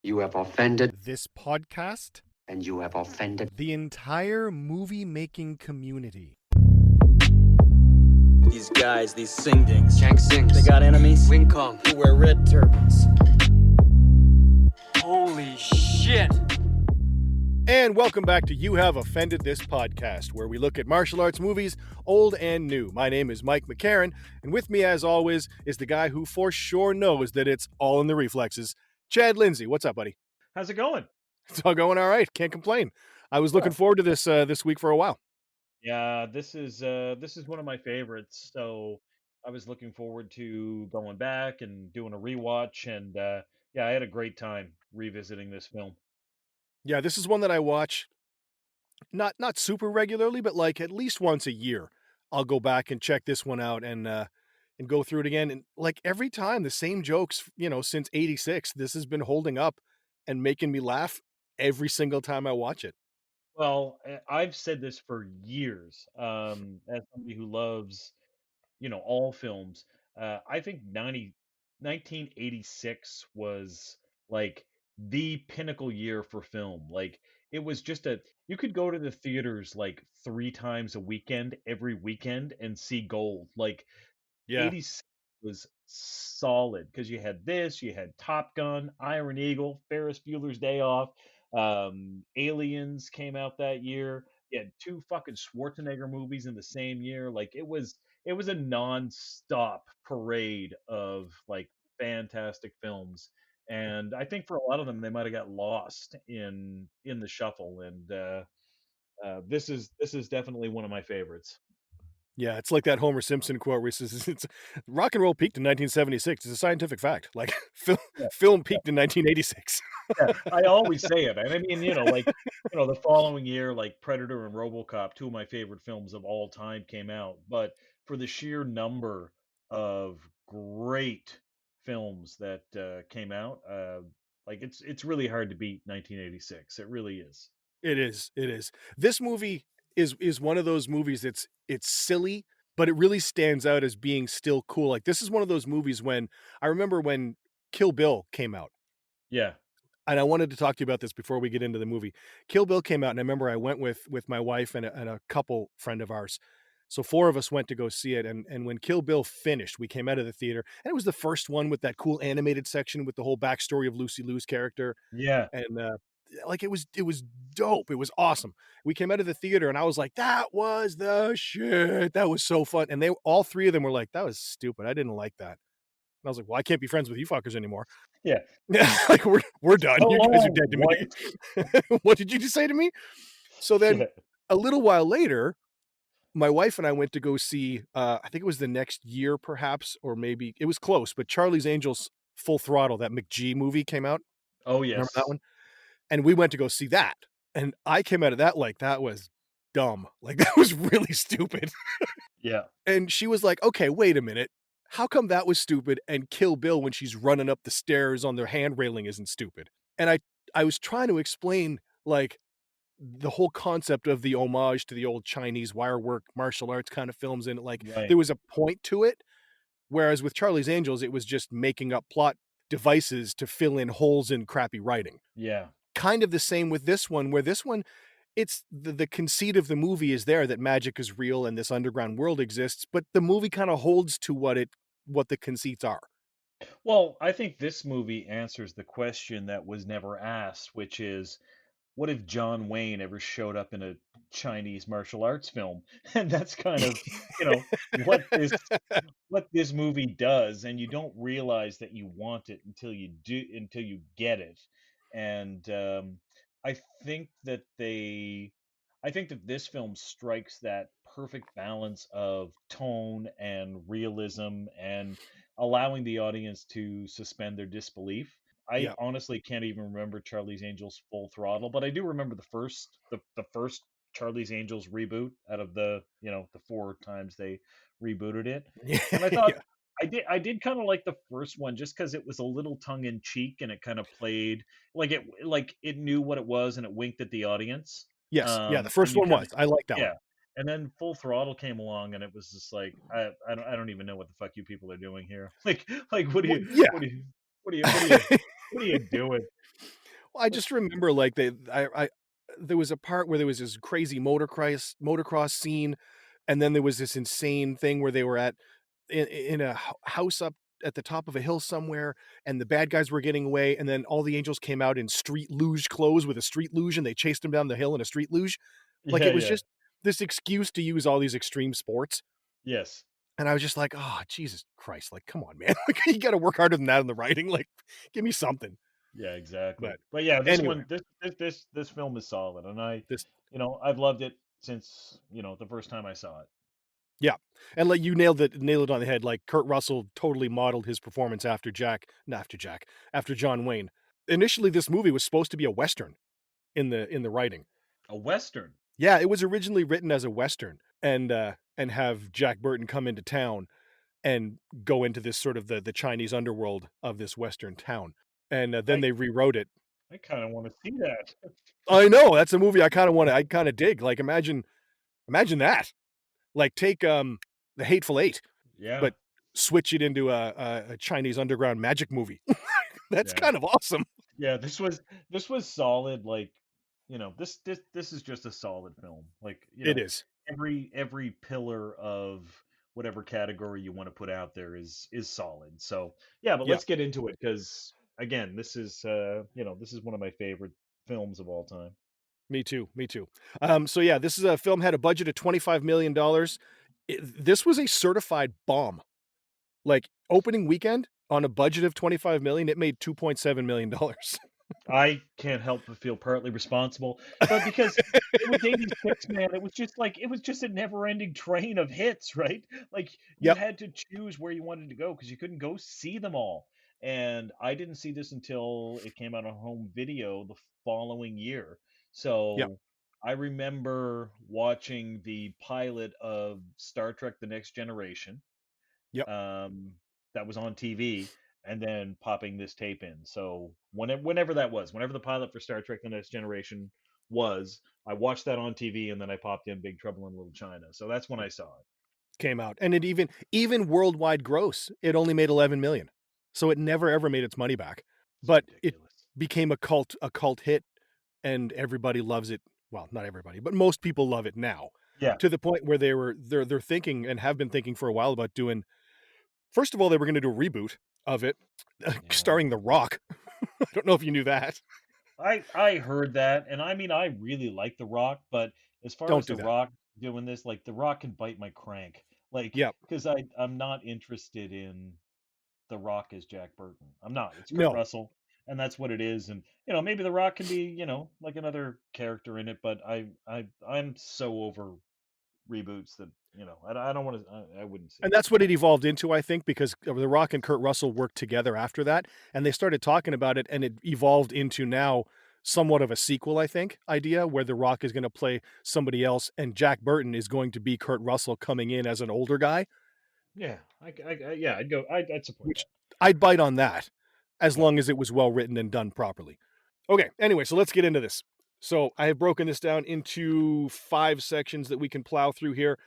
You have offended, This podcast, and you have offended. the entire movie-making community. These guys, these sing-dings, Chang sings. they got enemies Wing Kong. who wear red turbans. Holy shit! And welcome back to You Have Offended This Podcast, where we look at martial arts movies, old and new. My name is Mike McCarran, and with me, as always, is the guy who for sure knows that it's all in the reflexes, Chad Lindsay. What's up, buddy? How's it going? It's all going all right. Can't complain. I was looking forward to this week for a while. Yeah, this is one of my favorites. So I was looking forward to going back and doing a rewatch, and yeah, I had a great time revisiting this film. Yeah, this is one that I watch not super regularly, but like at least once a year. I'll go back and check this one out and go through it again. And like every time, the same jokes, since '86. This has been holding up and making me laugh every single time I watch it. Well, I've said this for years. As somebody who loves, all films, I think 1986 was like the pinnacle year for film. Like it was just you could go to the theaters like three times a weekend, every weekend, and see gold. Like Yeah. 86 was solid because you had this, you had Top Gun, Iron Eagle, Ferris Bueller's Day Off, Aliens came out that year. You had two fucking Schwarzenegger movies in the same year. Like it was a non-stop parade of like fantastic films. And I think for a lot of them, they might have got lost in the shuffle. And this is definitely one of my favorites. Yeah, it's like that Homer Simpson quote where he says, "It's rock and roll peaked in 1976. It's a scientific fact. Like Yeah. film peaked in 1986." Yeah, I always say it, and I mean, like, the following year, like Predator and RoboCop, two of my favorite films of all time came out, but for the sheer number of great films that came out, like it's really hard to beat 1986. It really is. It is. It is. This movie is one of those movies it's silly, but it really stands out as being still cool. Like this is one of those movies when I remember when Kill Bill came out. Yeah. And I wanted to talk to you about this before we get into the movie. Kill Bill came out, and I remember I went with my wife and a couple friend of ours. So four of us went to go see it, and when Kill Bill finished, we came out of the theater, and it was the first one with that cool animated section with the whole backstory of Lucy Liu's character, Yeah. and like it was dope. It was awesome. We came out of the theater, and I was like, "That was the shit. That was so fun." And they all three of them were like, "That was stupid. I didn't like that." And I was like, "Well, I can't be friends with you fuckers anymore." Yeah. Like we're done. You guys are Oh, dead to what? me. What did you just say to me? So then Yeah. a little while later, my wife and I went to go see I think it was the next year perhaps, or maybe it was close, but Charlie's Angels Full Throttle, that McG movie came out. Oh, Remember that yes. one? And we went to go see that. And I came out of that like that was dumb. Like that was really stupid. Yeah. And she was like, "Okay, wait a minute. How come that was stupid and Kill Bill when she's running up the stairs on the hand railing isn't stupid?" And I was trying to explain like the whole concept of the homage to the old Chinese wire work martial arts kind of films, and like Right. there was a point to it, whereas with Charlie's Angels it was just making up plot devices to fill in holes in crappy writing. Yeah. Kind of the same with this one, where this one it's the conceit of the movie is there that magic is real and this underground world exists, but the movie kind of holds to what the conceits are. Well, I think this movie answers the question that was never asked, which is, what if John Wayne ever showed up in a Chinese martial arts film? And that's kind of, what this movie does, and you don't realize that you want it until you get it. And I think that I think that this film strikes that perfect balance of tone and realism and allowing the audience to suspend their disbelief. I Yeah. honestly can't even remember Charlie's Angels Full Throttle, but I do remember the first Charlie's Angels reboot out of the four times they rebooted it. And I thought Yeah. I did kind of like the first one just because it was a little tongue in cheek and it kind of played like it knew what it was and it winked at the audience. Yes. Yeah, the And first you one kind was. of I like that one. yeah. And then Full Throttle came along and it was just like I don't even know what the fuck you people are doing here. Like what do Well, you yeah. what do you what do you what do you What are you doing? Well, I just remember, like, I there was a part where there was this crazy motocross scene, and then there was this insane thing where they were in a house up at the top of a hill somewhere, and the bad guys were getting away, and then all the angels came out in street luge clothes with a street luge, and they chased them down the hill in a street luge. Like, Yeah, it was yeah. just this excuse to use all these extreme sports, Yes. and I was just like, "Oh, Jesus Christ, like, come on, man. Like, you gotta work harder than that in the writing, like, give me something." Yeah, exactly. But But yeah, this anyway, one this film is solid, and this I've loved it since, the first time I saw it. yeah, and, like, you nailed it on the head, like, Kurt Russell totally modeled his performance after after John Wayne. Initially, this movie was supposed to be a Western in the writing. A Western. Yeah, it was originally written as a Western and have Jack Burton come into town and go into this sort of the Chinese underworld of this Western town, and, then I they rewrote it. I kinda wanna see that. I know, that's a movie I kinda dig, like, imagine that. Like, take, The Hateful Eight, Yeah, but switch it into a Chinese underground magic movie. That's yeah. kind of awesome. Yeah, this was solid, like, this is just a solid film. Like, It is. every pillar of whatever category you wanna put out there is solid. So, yeah, but Yeah, let's get into it because again, this is one of my favorite films of all time. me too, me too. So yeah, this is a film had a budget of $25 million. This was a certified bomb. Like, opening weekend on a budget of 25 million, it made $2.7 million. I can't help but feel partly responsible, but because it was '86, man, it was just a never-ending train of hits, right? Like, you Yep, had to choose where you wanted to go because you couldn't go see them all, and I didn't see this until it came out on home video the following year. yep, So, I remember watching the pilot of Star Trek: The Next Generation, yep. um, that was on TV, and then popping this tape in. So whenever that was, whenever the pilot for Star Trek: The Next Generation was, I watched that on TV, and then I popped in Big Trouble in Little China. So that's when I saw it. Came out, and it even worldwide gross, it only made 11 million. So it never ever made its money back, It's but it ridiculous. became a cult hit, and everybody loves it. Well, not everybody, but most people love it now, Yeah, to the point where they're thinking and have been thinking for a while about doing first of all, they were gonna do a reboot of it, yeah. starring The Rock. I don't know if you knew that. I heard that, and I mean, I really like The Rock, but as far Don't as do The that. Rock doing this, like The Rock can bite my crank, like Yep. because I'm not interested in The Rock as Jack Burton. I'm not. It's Kurt No. Russell, and that's what it is. And maybe The Rock can be, like another character in it. But I'm so over reboots that I don't want to. I wouldn't see And it. that's what it evolved into, I think, because The Rock and Kurt Russell worked together after that, and they started talking about it, and it evolved into now somewhat of a sequel, I think, idea where The Rock is gonna play somebody else, and Jack Burton is going to be Kurt Russell coming in as an older guy, Yeah, yeah, I'd go. I'd support which that. I'd bite on that, as Yeah, long as it was well written and done properly. Okay, anyway, so let's get into this. So I have broken this down into 5 sections that we can plow through here.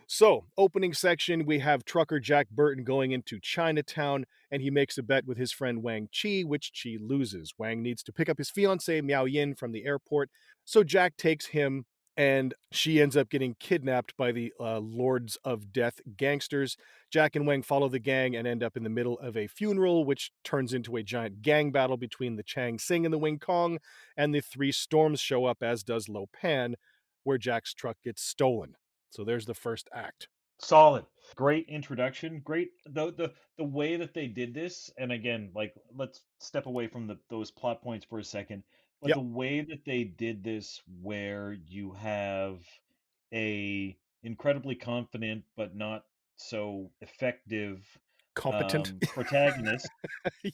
So, opening section, we have trucker Jack Burton going into Chinatown, and he makes a bet with his friend Wang Chi, which Chi loses. Wang needs to pick up his fiancée, Miao Yin, from the airport. So, Jack takes him, and she ends up getting kidnapped by the Lords of Death gangsters. Jack and Wang follow the gang and end up in the middle of a funeral, which turns into a giant gang battle between the Chang Sing and the Wing Kong, and the three storms show up, as does Lo Pan, where Jack's truck gets stolen. So there's the first act. solid. Great introduction. Great the way that they did this. And again, like let's step away from those plot points for a second. But Yep. the way that they did this, where you have a incredibly confident but not so effective Competent. protagonist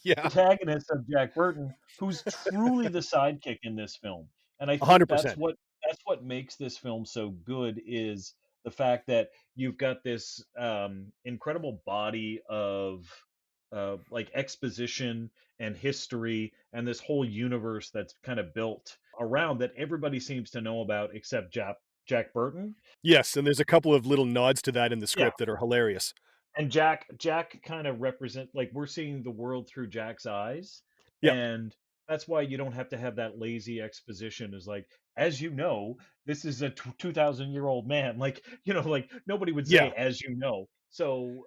Yeah. protagonist of Jack Burton, who's truly the sidekick in this film. And I think that's 100%. what makes this film so good is the fact that you've got this incredible body of like exposition and history and this whole universe that's kind of built around that everybody seems to know about except Jack Burton. Yes, and there's a couple of little nods to that in the Yeah. script that are hilarious. And Jack kind of represent like we're seeing the world through Jack's eyes. Yep. And that's why you don't have to have that lazy exposition is like, as you know, this is a 2,000-year-old man. Like, like nobody would say, Yeah. as you know. So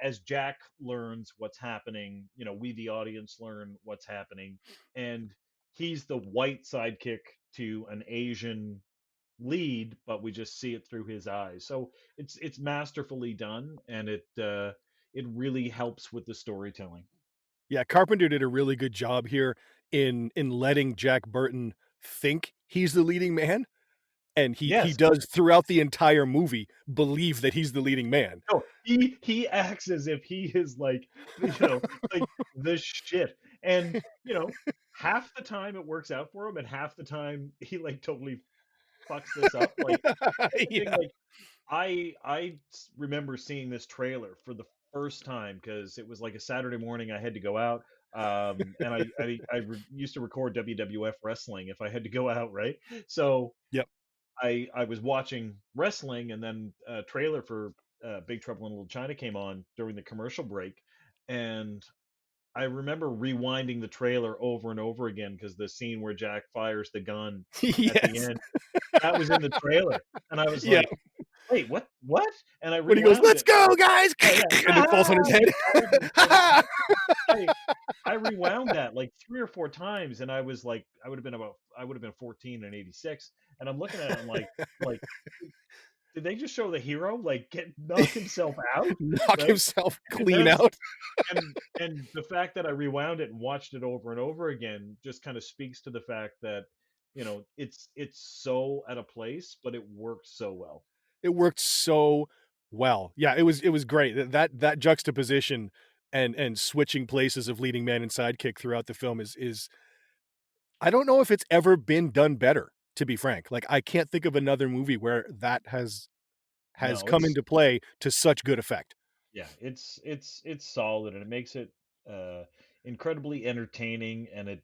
as Jack learns what's happening, we, the audience, learn what's happening. And he's the white sidekick to an Asian lead, but we just see it through his eyes. So it's masterfully done, and it really helps with the storytelling. Yeah, Carpenter did a really good job here in letting Jack Burton think he's the leading man, and he Yes. does throughout the entire movie believe that he's the leading man. No, he acts as if he is like, like the shit. And, half the time it works out for him, and half the time he like totally fucks this up. Like, here's the thing, Yeah. like remember seeing this trailer for the first time because it was like a Saturday morning. I had to go out, and used to record WWF wrestling if I had to go out, right? So Yep. I was watching wrestling, and then a trailer for Big Trouble in Little China came on during the commercial break, and I remember rewinding the trailer over and over again because the scene where Jack fires the gun at the Yes. end, that was in the trailer, and I was Yeah. like, "Wait, what? What?" And I When he goes, rewound "Let's it. go, guys!" Yeah, yeah. and it falls on his head. I I rewound that like 3 or 4 times, and I was like, I would have been 14 in '86, and I'm looking at it, I'm like, did they just show the hero like knock himself out, Knock right? himself And clean out. and the fact that I rewound it and watched it over and over again just kind of speaks to the fact that it's so out of place, but it works so well. It worked so well. Yeah, it was great. That juxtaposition and switching places of leading man and sidekick throughout the film is I don't know if it's ever been done better, to be frank. Like, I can't think of another movie where that has No, come it's into play to such good effect. Yeah, it's solid, and it makes it uh incredibly entertaining, and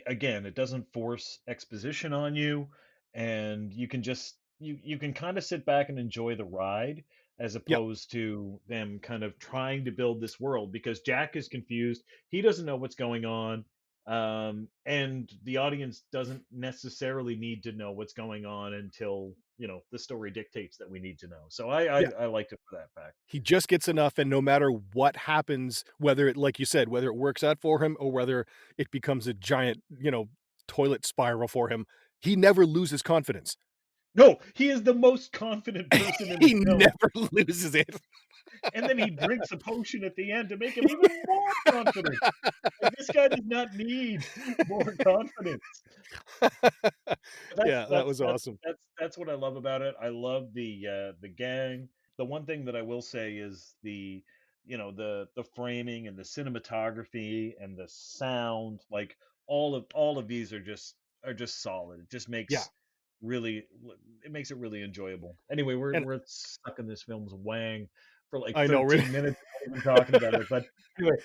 again, it doesn't force exposition on you, and you can just you can kind of sit back and enjoy the ride as Yep. opposed to them kind of trying to build this world because Jack is confused. He doesn't know what's going on. And the audience doesn't necessarily need to know what's going on until, the story dictates that we need to know. So Yeah. I liked it for that fact. He just gets enough, and no matter what happens, whether it, like you said, whether it works out for him or whether it becomes a giant, toilet spiral for him, he never loses confidence. No, he is the most confident person in the He film, never loses it. and then he drinks a potion at the end to make him even more confident. Like, this guy does not need more confidence. That's Yeah, that that's was that's awesome. that's that's what I love about it. I love the gang. The one thing that I will say is the framing and the cinematography and the sound, like all of these are just solid. It just Yeah, really it makes it really enjoyable. Anyway, and we're stuck in this film's wang for like I know, really. 13 minutes not even talking about it. But anyway,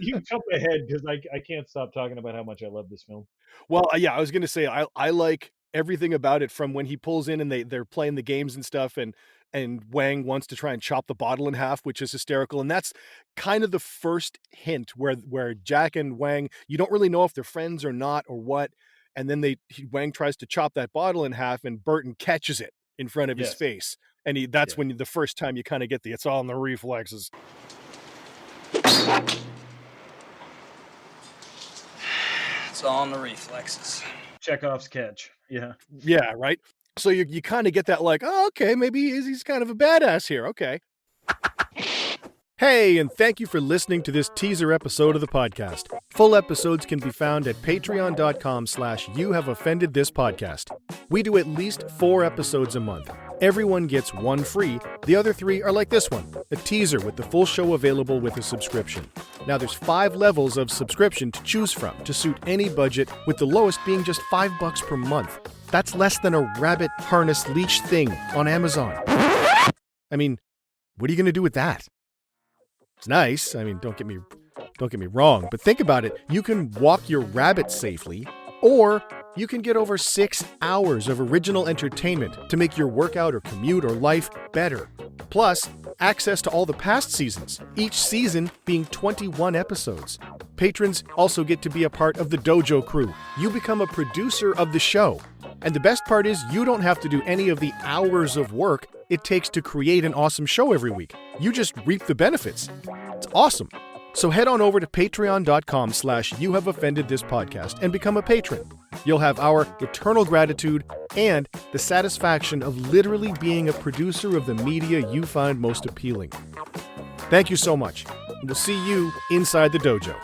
you jump ahead because I can't stop talking about how much I love this film. Well, yeah, I was gonna say I like everything about it from when he pulls in and they're playing the games and stuff, and Wang wants to try and chop the bottle in half, which is hysterical, and that's kind of the first hint where Jack and Wang, you don't really know if they're friends or not or what, and then Wang tries to chop that bottle in half, and Burton catches it in front of his Yes. face, and that's Yeah. when the first time you kinda get it's all in the reflexes. It's all in the reflexes. Chekhov's catch. Yeah. Yeah, right? So you kinda get that like, "Oh, okay, maybe he's kind of a badass here, okay." Hey, and thank you for listening to this teaser episode of the podcast. Full episodes can be found at patreon.com/youhaveoffendedthispodcast. We do at least 4 episodes a month. Everyone gets 1 free. The other 3 are like this one, a teaser with the full show available with a subscription. Now there's 5 levels of subscription to choose from to suit any budget, with the lowest being just $5 per month. That's less than a rabbit harness leech thing on Amazon. I mean, what are you going to do with that? It's nice. I mean, don't get me wrong, but think about it. You can walk your rabbit safely, or you can get over 6 hours of original entertainment to make your workout or commute or life better. Plus, access to all the past seasons, each season being 21 episodes. Patrons also get to be a part of the Dojo crew. You become a producer of the show. And the best part is you don't have to do any of the hours of work it takes to create an awesome show every week. You just reap the benefits. It's awesome. So head on over to patreon.com/youhaveoffendedthispodcast and become a patron. You'll have our eternal gratitude and the satisfaction of literally being a producer of the media you find most appealing. Thank you so much. We'll see you inside the dojo.